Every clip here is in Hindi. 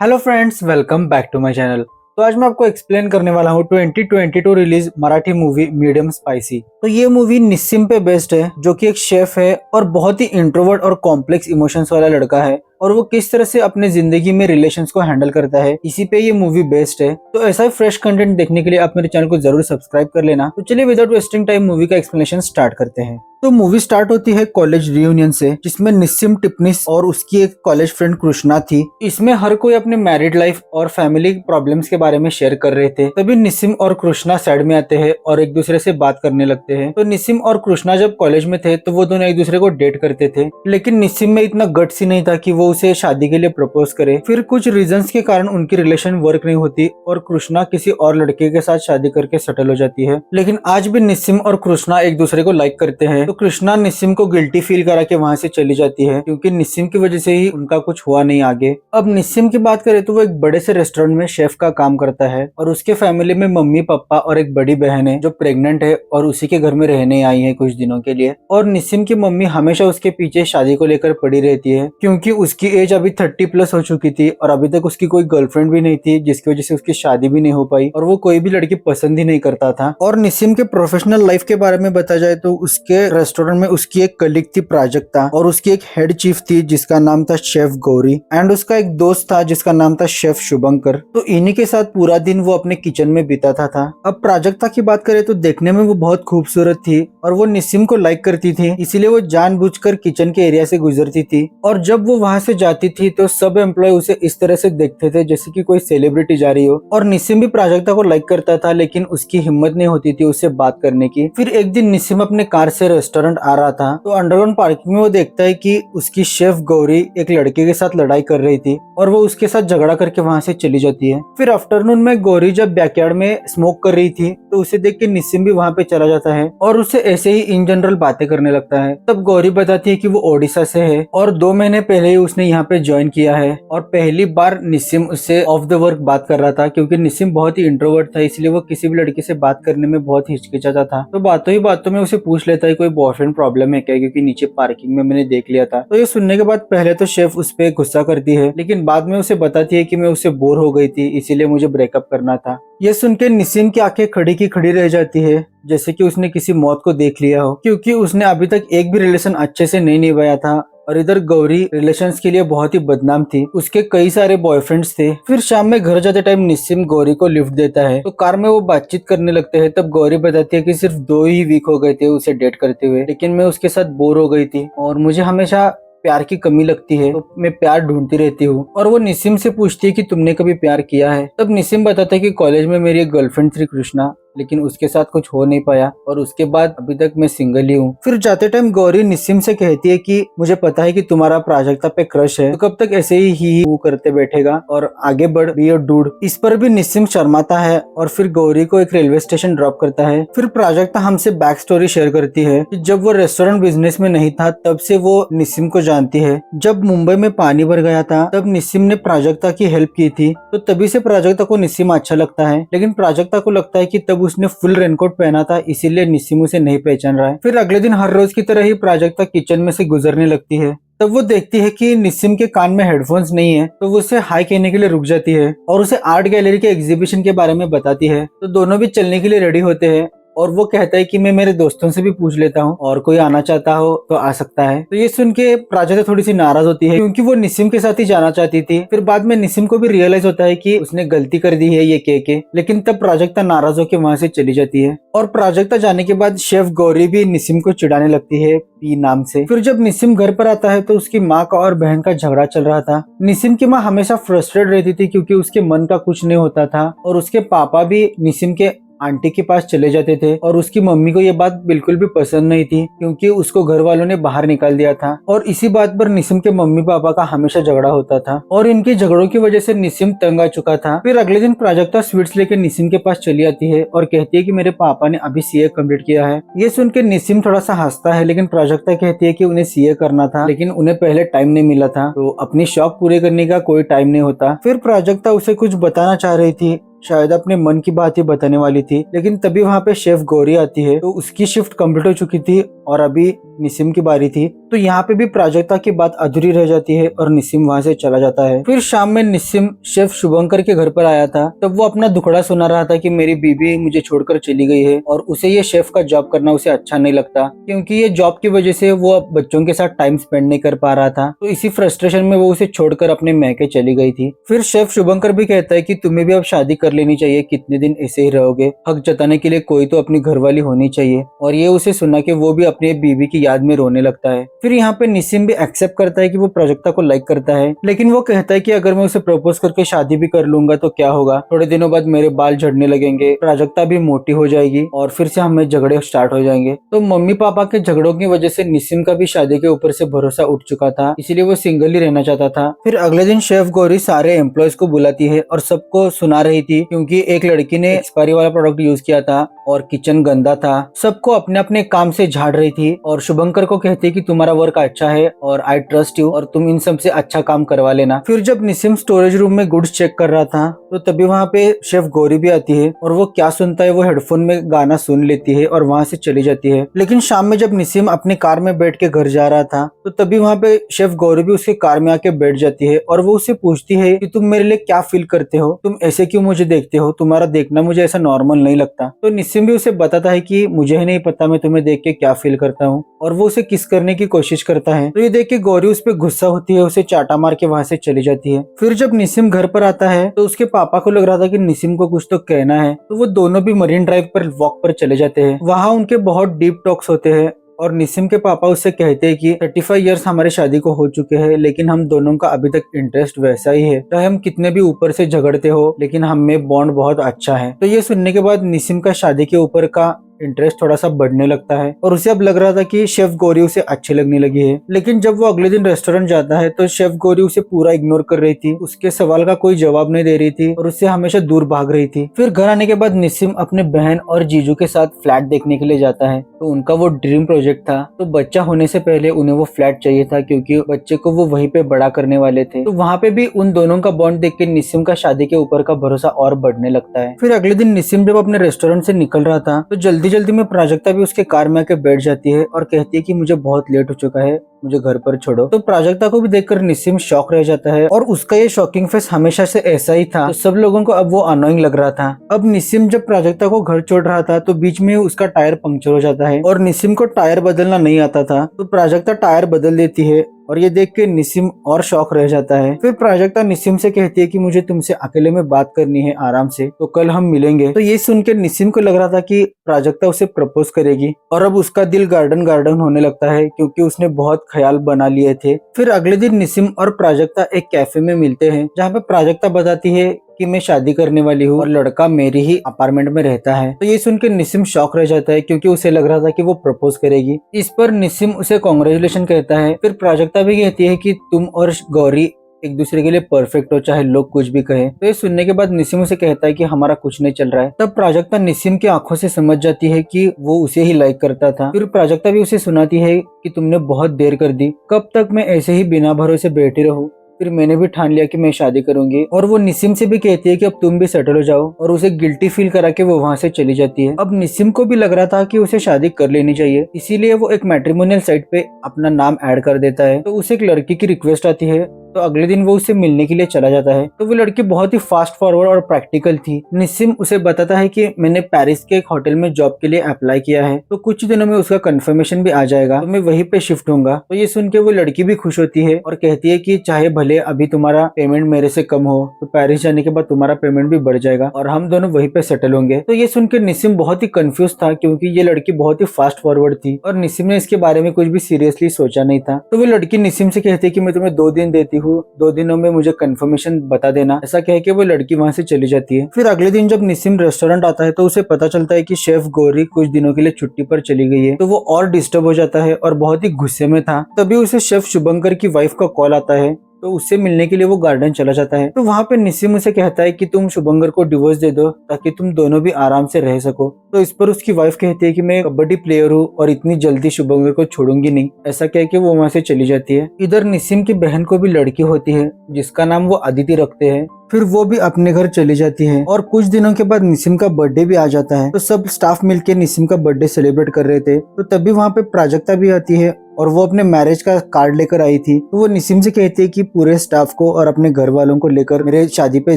Hello friends, welcome back to my channel. तो आज मैं आपको एक्सप्लेन करने वाला हूँ 2022 release Marathi movie medium spicy. तो ये मूवी निस्सिम पे बेस्ड है, जो कि एक शेफ है और बहुत ही इंट्रोवर्ट और कॉम्प्लेक्स इमोशंस वाला लड़का है, और वो किस तरह से अपने जिंदगी में रिलेशंस को हैंडल करता है, इसी पे ये मूवी बेस्ड है। तो ऐसा ही फ्रेश कंटेंट देखने के लिए आप मेरे चैनल को जरूर सब्सक्राइब कर लेना। तो चलिए विदाउट वेस्टिंग टाइम मूवी का एक्सप्लेनेशन स्टार्ट करते हैं। तो मूवी स्टार्ट होती है कॉलेज रियूनियन से, जिसमें निस्सिम, टिपनिस और उसकी एक कॉलेज फ्रेंड कृष्णा थी। इसमें हर कोई अपने मैरिड लाइफ और फैमिली प्रॉब्लम्स के बारे में शेयर कर रहे थे। तभी निस्सिम और कृष्णा साइड में आते हैं और एक दूसरे से बात करने लगते हैं। तो निस्सिम और कृष्णा जब कॉलेज में थे तो वो दोनों एक दूसरे को डेट करते थे, लेकिन निस्सिम में इतना गट्स ही नहीं था कि वो उसे शादी के लिए प्रपोज करे। फिर कुछ रीजंस के कारण उनकी रिलेशन वर्क नहीं होती और कृष्णा किसी और लड़के के साथ शादी करके सेटल हो जाती है। लेकिन आज भी निस्सिम और कृष्णा एक दूसरे को लाइक करते हैं। तो कृष्णा निस्सिम को गिल्टी फील करा के वहां से चली जाती है, क्योंकि निस्सिम की वजह से ही उनका कुछ हुआ नहीं आगे। अब निस्सिम की बात करें तो वो एक बड़े से रेस्टोरेंट में शेफ का काम करता है, और उसके फैमिली में मम्मी पापा और एक बड़ी बहन है जो प्रेग्नेंट है और उसी के घर में रहने आई है कुछ दिनों के लिए। और निस्सिम की मम्मी हमेशा उसके पीछे शादी को लेकर पड़ी रहती है, क्योंकि उसकी एज अभी 30+ हो चुकी थी और अभी तक उसकी कोई गर्लफ्रेंड भी नहीं थी, जिसकी वजह से उसकी शादी भी नहीं हो पाई और वो कोई भी लड़की पसंद ही नहीं करता था। और निस्सिम के प्रोफेशनल लाइफ के बारे में बताया जाए तो उसके रेस्टोरेंट में उसकी एक कलीग थी प्राजक्ता, और उसकी एक हेड चीफ थी जिसका नाम था शेफ गौरी, एंड उसका एक दोस्त था जिसका नाम था शेफ शुभंकर। तो इन्हीं के साथ पूरा दिन वो अपने किचन में बिताता था। अब प्राजक्ता की बात करें तो देखने में वो बहुत खूबसूरत थी और वो निस्सिम को लाइक करती थी, इसीलिए वो जानबूझकर किचन के एरिया से गुजरती थी। और जब वो वहां से जाती थी तो सब एम्प्लॉय उसे इस तरह से देखते थे जैसे कि कोई सेलिब्रिटी जा रही हो। और निस्सिम भी प्राजक्ता को लाइक करता था, लेकिन उसकी हिम्मत नहीं होती थी उससे बात करने की। फिर एक दिन निस्सिम अपने कार से रेस्टोरेंट आ रहा था, तो अंडरग्राउंड पार्किंग में वो देखता है कि उसकी शेफ गौरी एक लड़के के साथ लड़ाई कर रही थी, और वो उसके साथ झगड़ा करके वहां से चली जाती है। फिर आफ्टरनून में गौरी जब बैकयार्ड में स्मोक कर रही थी तो उसे देख के निस्सिम भी वहां पे चला जाता है और उससे ऐसे ही इन जनरल बातें करने लगता है। तब गौरी बताती है कि वो ओडिशा से है और 2 महीने पहले ही उसने यहाँ पे ज्वाइन किया है, और पहली बार निस्सिम उससे ऑफ द वर्क बात कर रहा था, क्योंकि निस्सिम बहुत ही इंट्रोवर्ट था, इसलिए वो किसी भी लड़की से बात करने में बहुत हिचकिचाता था। तो बातों ही बातों में उसे पूछ लेता है कोई बॉयफ्रेंड प्रॉब्लम है क्या, क्योंकि नीचे पार्किंग में मैंने देख लिया था। तो ये सुनने के बाद पहले तो शेफ उस पर गुस्सा करती है, लेकिन बाद में उसे बताती है कि मैं उससे बोर हो गई थी, इसीलिए मुझे ब्रेकअप करना था। ये सुन के निस्सिम की आंखें खड़ी की खड़ी रह जाती है, जैसे कि उसने किसी मौत को देख लिया हो, क्योंकि उसने अभी तक एक भी रिलेशन अच्छे से नहीं निभाया था। और इधर गौरी रिलेशंस के लिए बहुत ही बदनाम थी, उसके कई सारे बॉयफ्रेंड्स थे। फिर शाम में घर जाते टाइम निस्सिम गौरी को लिफ्ट देता है, तो कार में वो बातचीत करने लगते हैं। तब गौरी बताती है कि सिर्फ 2 ही वीक हो गए थे उसे डेट करते हुए, लेकिन मैं उसके साथ बोर हो गई थी और मुझे हमेशा प्यार की कमी लगती है, तो मैं प्यार ढूंढती रहती हूँ। और वो निस्सिम से पूछती है कि तुमने कभी प्यार किया है। तब निस्सिम बताता है कि कॉलेज में मेरी एक गर्लफ्रेंड थी कृष्णा, लेकिन उसके साथ कुछ हो नहीं पाया और उसके बाद अभी तक मैं सिंगल ही हूँ। फिर जाते टाइम गौरी निस्सिम से कहती है कि मुझे पता है कि तुम्हारा प्राजक्ता पे क्रश है, तो कब तक ऐसे ही करते बैठेगा और आगे बढ़ बी योर डूड। इस पर भी निस्सिम शर्माता है और फिर गौरी को एक रेलवे स्टेशन ड्रॉप करता है। फिर प्राजक्ता हमसे बैक स्टोरी शेयर करती है कि जब वो रेस्टोरेंट बिजनेस में नहीं था तब से वो निस्सिम को जानती है। जब मुंबई में पानी भर गया था तब निस्सिम ने प्राजक्ता की हेल्प की थी, तो तभी से प्राजक्ता को निस्सिम अच्छा लगता है, लेकिन प्राजक्ता को लगता है कि तब उसने फुल रेनकोट पहना था, इसीलिए निस्सिम उसे नहीं पहचान रहा है। फिर अगले दिन हर रोज की तरह ही प्राजक्ता किचन में से गुजरने लगती है। तब वो देखती है कि निस्सिम के कान में हेडफोन्स नहीं है, तो वो उसे हाई कहने के लिए रुक जाती है और उसे आर्ट गैलरी के एग्जीबिशन के बारे में बताती है। तो दोनों भी चलने के लिए रेडी होते हैं और वो कहता है कि मैं मेरे दोस्तों से भी पूछ लेता हूँ और कोई आना चाहता हो तो आ सकता है। तो ये सुन के प्राजक्ता थोड़ी सी नाराज होती है, क्योंकि वो निस्सिम के साथ ही जाना चाहती थी। फिर बाद में निस्सिम को भी रियलाइज होता है कि उसने गलती कर दी है ये कह के, लेकिन तब प्राजक्ता नाराज होकर वहां से चली जाती है। और प्राजक्ता जाने के बाद शेफ गौरी भी निस्सिम को चिढ़ाने लगती है पी नाम से। फिर जब निस्सिम घर पर आता है तो उसकी माँ का और बहन का झगड़ा चल रहा था। निस्सिम की माँ हमेशा फ्रस्ट्रेट रहती थी क्योंकि उसके मन का कुछ नहीं होता था, और उसके पापा भी निस्सिम के आंटी के पास चले जाते थे, और उसकी मम्मी को ये बात बिल्कुल भी पसंद नहीं थी क्योंकि उसको घर वालों ने बाहर निकाल दिया था। और इसी बात पर निस्सिम के मम्मी पापा का हमेशा झगड़ा होता था और इनके झगड़ों की वजह से निस्सिम तंग आ चुका था। फिर अगले दिन प्राजक्ता स्वीट्स लेकर निस्सिम के पास चली आती है और कहती है कि मेरे पापा ने अभी सीए कंप्लीट किया है। ये सुन के निस्सिम थोड़ा सा हंसता है, लेकिन प्राजक्ता कहती है कि उन्हें सीए करना था, लेकिन उन्हें पहले टाइम नहीं मिला था, तो अपनी शौक पूरे करने का कोई टाइम नहीं होता। फिर प्राजक्ता उसे कुछ बताना चाह रही थी, शायद अपने मन की बात ही बताने वाली थी, लेकिन तभी वहाँ पे शेफ गौरी आती है। तो उसकी शिफ्ट कंप्लीट हो चुकी थी और अभी निसिम की बारी थी। तो यहाँ पे भी प्राजक्ता की बात अधूरी रह जाती है और निसिम वहाँ से चला जाता है। फिर शाम में निसिम शेफ शुभंकर के घर पर आया था। तब वो अपना दुखड़ा सुना रहा था कि मेरी बीबी मुझे छोड़कर चली गई है और उसे ये शेफ का जॉब करना उसे अच्छा नहीं लगता, क्योंकि ये जॉब की वजह से वो बच्चों के साथ टाइम स्पेंड नहीं कर पा रहा था। तो इसी फ्रस्ट्रेशन में वो उसे छोड़कर अपने मैके चली गई थी। फिर शेफ शुभंकर भी कहता है कि तुम्हें भी अब शादी कर लेनी चाहिए, कितने दिन ऐसे ही रहोगे, हक जताने के लिए कोई तो अपनी घरवाली होनी चाहिए। और ये उसे सुना के वो भी अपनी बीबी की याद में रोने लगता है। फिर यहाँ पे निसिम भी एक्सेप्ट करता है कि वो प्राजक्ता को लाइक करता है, लेकिन वो कहता है कि अगर मैं उसे प्रपोज करके शादी भी कर लूंगा तो क्या होगा, थोड़े दिनों बाद मेरे बाल झड़ने लगेंगे, प्राजक्ता भी मोटी हो जाएगी और फिर से हमें झगड़े स्टार्ट हो जाएंगे। तो मम्मी पापा के झगड़ों की वजह से निसिम का भी शादी के ऊपर से भरोसा उठ चुका था, इसीलिए वो सिंगल ही रहना चाहता था। फिर अगले दिन शेफ गौरी सारे एम्प्लॉयज को बुलाती है और सबको सुना रही थी, क्योंकि एक लड़की ने एक्सपायरी वाला प्रोडक्ट यूज किया था और किचन गंदा था। सबको अपने अपने काम से झाड़ रही थी और शुभंकर को कहती कि तुम्हारा वर्क अच्छा है और आई ट्रस्ट यू और तुम इन सब से अच्छा काम करवा लेना। फिर जब निसिम स्टोरेज रूम में गुड्स चेक कर रहा था तो तभी वहाँ पे शेफ गौरी भी आती है और वो क्या सुनता है, वो हेडफोन में गाना सुन लेती है और वहाँ से चली जाती है। लेकिन शाम में जब निसिम अपनी कार में बैठ के घर जा रहा था तो तभी वहाँ पे शेफ गौरी भी उसके कार में आके बैठ जाती है और वो उससे पूछती है कि तुम मेरे लिए क्या फील करते हो, तुम ऐसे क्यों मुझे देखते हो, तुम्हारा देखना मुझे ऐसा नॉर्मल नहीं लगता। तो निसिम भी उसे बताता है कि मुझे ही नहीं पता मैं तुम्हें देख के क्या फील करता हूँ और वो उसे किस करने की कोशिश करता है। तो ये देख के गौरी उस पर गुस्सा होती है, उसे चाटा मार के वहाँ से चली जाती है। फिर जब निसिम घर पर आता है तो उसके पापा को लग रहा था कि निसिम को कुछ तो कहना है, तो वो दोनों भी मरीन ड्राइव पर वॉक पर चले जाते हैं। वहाँ उनके बहुत डीप टॉक्स होते हैं और निसिम के पापा उससे कहते हैं कि 35 इयर्स हमारी शादी को हो चुके हैं, लेकिन हम दोनों का अभी तक इंटरेस्ट वैसा ही है, चाहे हम कितने भी ऊपर से झगड़ते हो लेकिन हम में बॉन्ड बहुत अच्छा है। तो ये सुनने के बाद निसिम का शादी के ऊपर का इंटरेस्ट थोड़ा सा बढ़ने लगता है और उसे अब लग रहा था कि शेफ गौरी उसे अच्छी लगने लगी है। लेकिन जब वो अगले दिन रेस्टोरेंट जाता है तो शेफ गौरी उसे पूरा इग्नोर कर रही थी, उसके सवाल का कोई जवाब नहीं दे रही थी और उससे हमेशा दूर भाग रही थी। फिर घर आने के बाद निसिम अपने बहन और जीजू के साथ फ्लैट देखने के लिए जाता है। तो उनका वो ड्रीम प्रोजेक्ट था, तो बच्चा होने से पहले उन्हें वो फ्लैट चाहिए था क्योंकि बच्चे को वो वहीं पे बड़ा करने वाले थे। तो वहाँ पे भी उन दोनों का बॉन्ड देख के निसिम का शादी के ऊपर का भरोसा और बढ़ने लगता है। फिर अगले दिन निसिम जब अपने रेस्टोरेंट से निकल रहा था तो जल्दी जल्दी में प्राजक्ता भी उसके कार में आके बैठ जाती है और कहती है कि मुझे बहुत लेट हो चुका है, मुझे घर पर छोड़ो। तो प्राजक्ता को भी देखकर निसिम शॉक रह जाता है और उसका ये शॉकिंग फेस हमेशा से ऐसा ही था, तो सब लोगों को अब वो अनोइंग लग रहा था। अब निसिम जब प्राजक्ता को घर छोड़ रहा था तो बीच में उसका टायर पंक्चर हो जाता है और निसिम को टायर बदलना नहीं आता था, तो प्राजक्ता टायर बदल देती है और ये देख के निसिम और शॉक रह जाता है। फिर प्राजक्ता निसिम से कहती है कि मुझे तुमसे अकेले में बात करनी है आराम से, तो कल हम मिलेंगे। तो ये सुन के निसिम को लग रहा था कि प्राजक्ता उसे प्रपोज करेगी और अब उसका दिल गार्डन गार्डन होने लगता है क्योंकि उसने बहुत ख्याल बना लिए थे। फिर अगले दिन निसिम और प्राजक्ता एक कैफे में मिलते हैं जहाँ पे प्राजक्ता बताती है कि मैं शादी करने वाली हूँ और लड़का मेरी ही अपार्टमेंट में रहता है। तो ये सुन के निसिम शॉक रह जाता है क्योंकि उसे लग रहा था कि वो प्रपोज करेगी। इस पर निसिम उसे कॉन्ग्रेचुलेशन कहता है। फिर प्राजक्ता भी कहती है कि तुम और गौरी एक दूसरे के लिए परफेक्ट हो, चाहे लोग कुछ भी कहे। तो ये सुनने के बाद निसिम उसे कहता है कि हमारा कुछ नहीं चल रहा है। तब प्राजक्ता निसिम की आंखों से समझ जाती है कि वो उसे ही लाइक करता था। फिर प्राजक्ता भी उसे सुनाती है कि तुमने बहुत देर कर दी, कब तक मैं ऐसे ही बिना भरोसे बैठी रहूं। फिर मैंने भी ठान लिया कि मैं शादी करूंगी। और वो निसिम से भी कहती है कि अब तुम भी सेटल हो जाओ और उसे गिल्टी फील करा के वो वहाँ से चली जाती है। अब निसिम को भी लग रहा था कि उसे शादी कर लेनी चाहिए, इसीलिए वो एक मैट्रिमोनियल साइट पे अपना नाम ऐड कर देता है। तो उसे एक लड़की की रिक्वेस्ट आती है, तो अगले दिन वो उससे मिलने के लिए चला जाता है। तो वो लड़की बहुत ही फास्ट फॉरवर्ड और प्रैक्टिकल थी। निसिम उसे बताता है कि मैंने पेरिस के एक होटल में जॉब के लिए अप्लाई किया है, तो कुछ दिनों में उसका कंफर्मेशन भी आ जाएगा, तो मैं वहीं पे शिफ्ट होऊंगा। तो ये सुन के वो लड़की भी खुश होती है और कहती है कि चाहे भले अभी तुम्हारा पेमेंट मेरे से कम हो, तो पेरिस जाने के बाद तुम्हारा पेमेंट भी बढ़ जाएगा और हम दोनों वहीं पे सेटल होंगे। तो ये सुन के निसिम बहुत ही कंफ्यूज था क्योंकि ये लड़की बहुत ही फास्ट फॉरवर्ड थी और निसिम ने इसके बारे में कुछ भी सीरियसली सोचा नहीं था। तो वो लड़की निसिम से कहती है कि मैं तुम्हें 2 दिन देती हूँ, 2 दिनों में मुझे कंफर्मेशन बता देना। ऐसा कह के वो लड़की वहाँ से चली जाती है। फिर अगले दिन जब निसिम रेस्टोरेंट आता है तो उसे पता चलता है कि शेफ गौरी कुछ दिनों के लिए छुट्टी पर चली गई है। तो वो और डिस्टर्ब हो जाता है और बहुत ही गुस्से में था। तभी उसे शेफ शुभंकर की वाइफ का कॉल आता है तो उससे मिलने के लिए वो गार्डन चला जाता है। तो वहाँ पे निसिम उसे कहता है कि तुम शुभंकर को डिवोर्स दे दो ताकि तुम दोनों भी आराम से रह सको। तो इस पर उसकी वाइफ कहती है कि मैं कबड्डी प्लेयर हूँ और इतनी जल्दी शुभंकर को छोड़ूंगी नहीं। ऐसा कह के वो वहाँ से चली जाती है। इधर निसिम की बहन को भी लड़की होती है जिसका नाम वो अदिति रखते हैं। फिर वो भी अपने घर चली जाती है और कुछ दिनों के बाद निसिम का बर्थडे भी आ जाता है। तो सब स्टाफ मिलके निसिम का बर्थडे सेलिब्रेट कर रहे थे। तो तभी वहाँ पे प्राजक्ता भी आती है और वो अपने मैरिज का कार्ड लेकर आई थी। तो वो निसिम से कहती है कि पूरे स्टाफ को और अपने घर वालों को लेकर मेरे शादी पे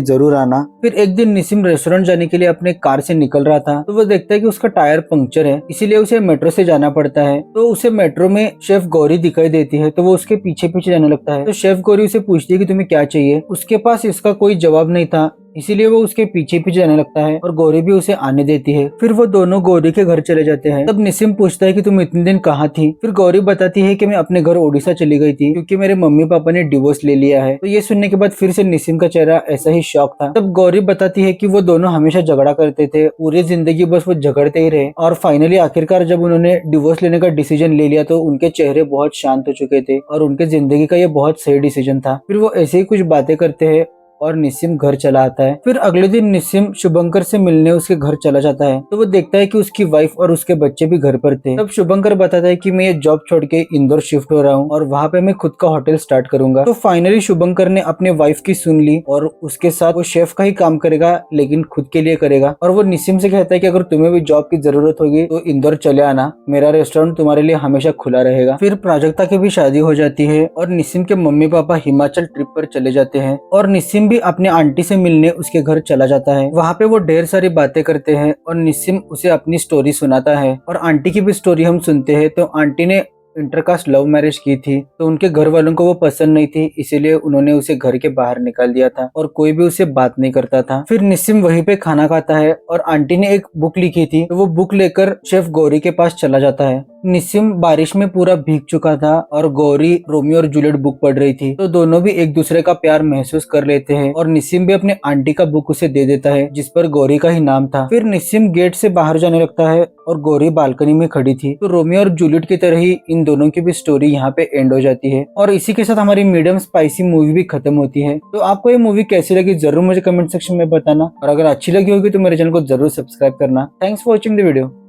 जरूर आना। फिर एक दिन निसिम रेस्टोरेंट जाने के लिए अपने कार से निकल रहा था। तो वो देखता है कि उसका टायर पंक्चर है, इसीलिए उसे मेट्रो से जाना पड़ता है। तो उसे मेट्रो में शेफ गौरी दिखाई देती है। तो वो उसके पीछे पीछे जाने लगता है। तो शेफ गौरी उसे पूछती है कि तुम्हें क्या चाहिए। उसके पास इसका कोई जवाब नहीं था, इसीलिए वो उसके पीछे पीछे जाने लगता है और गौरी भी उसे आने देती है। फिर वो दोनों गौरी के घर चले जाते हैं। तब निसिम पूछता है कि तुम इतने दिन कहाँ थी। फिर गौरी बताती है कि मैं अपने घर ओडिशा चली गई थी क्योंकि मेरे मम्मी पापा ने डिवोर्स ले लिया है। तो ये सुनने के बाद फिर से निसिम का चेहरा ऐसा ही शॉक था। तब गौरी बताती है कि वो दोनों हमेशा झगड़ा करते थे, पूरी जिंदगी बस वो झगड़ते ही रहे और फाइनली आखिरकार जब उन्होंने डिवोर्स लेने का डिसीजन ले लिया तो उनके चेहरे बहुत शांत हो चुके थे और उनके जिंदगी का ये बहुत सही डिसीजन था। फिर वो ऐसे ही कुछ बातें करते हैं और निसिम घर चला आता है। फिर अगले दिन निसिम शुभंकर से मिलने उसके घर चला जाता है। तो वो देखता है कि उसकी वाइफ और उसके बच्चे भी घर पर थे। तब शुभंकर बताता है कि मैं ये जॉब छोड़ के इंदौर शिफ्ट हो रहा हूँ और वहाँ पे मैं खुद का होटल स्टार्ट करूंगा। तो फाइनली शुभंकर ने अपने वाइफ की सुन ली और उसके साथ वो शेफ का ही काम करेगा लेकिन खुद के लिए करेगा। और वो निसिम से कहता है कि अगर तुम्हें भी जॉब की जरूरत होगी तो इंदौर चले आना, मेरा रेस्टोरेंट तुम्हारे लिए हमेशा खुला रहेगा। फिर प्राजक्ता की भी शादी हो जाती है और निसिम के मम्मी पापा हिमाचल ट्रिप पर चले जाते हैं और निसिम भी अपने आंटी से मिलने उसके घर चला जाता है। वहाँ पे वो ढेर सारी बातें करते हैं और निसिम उसे अपनी स्टोरी सुनाता है और आंटी की भी स्टोरी हम सुनते हैं। तो आंटी ने इंटरकास्ट लव मैरिज की थी तो उनके घर वालों को वो पसंद नहीं थी, इसीलिए उन्होंने उसे घर के बाहर निकाल दिया था और कोई भी उसे बात नहीं करता था। फिर निसिम वहीं पे खाना खाता है और आंटी ने एक बुक लिखी थी तो वो बुक लेकर शेफ गौरी के पास चला जाता है। निसिम बारिश में पूरा भीग चुका था और गौरी रोमियो और जूलियट बुक पढ़ रही थी। तो दोनों भी एक दूसरे का प्यार महसूस कर लेते हैं और निसिम भी अपने आंटी का बुक उसे दे देता है जिस पर गौरी का ही नाम था। फिर निसिम गेट से बाहर जाने लगता है और गौरी बालकनी में खड़ी थी। तो रोमियो और जूलियट की तरह ही इन दोनों की भी स्टोरी यहाँ पे एंड हो जाती है और इसी के साथ हमारी मीडियम स्पाइसी मूवी भी खत्म होती है। तो आपको ये मूवी कैसी लगी जरूर मुझे कमेंट सेक्शन में बताना और अगर अच्छी लगी होगी तो मेरे चैनल को जरूर सब्सक्राइब करना। Thanks for watching the video.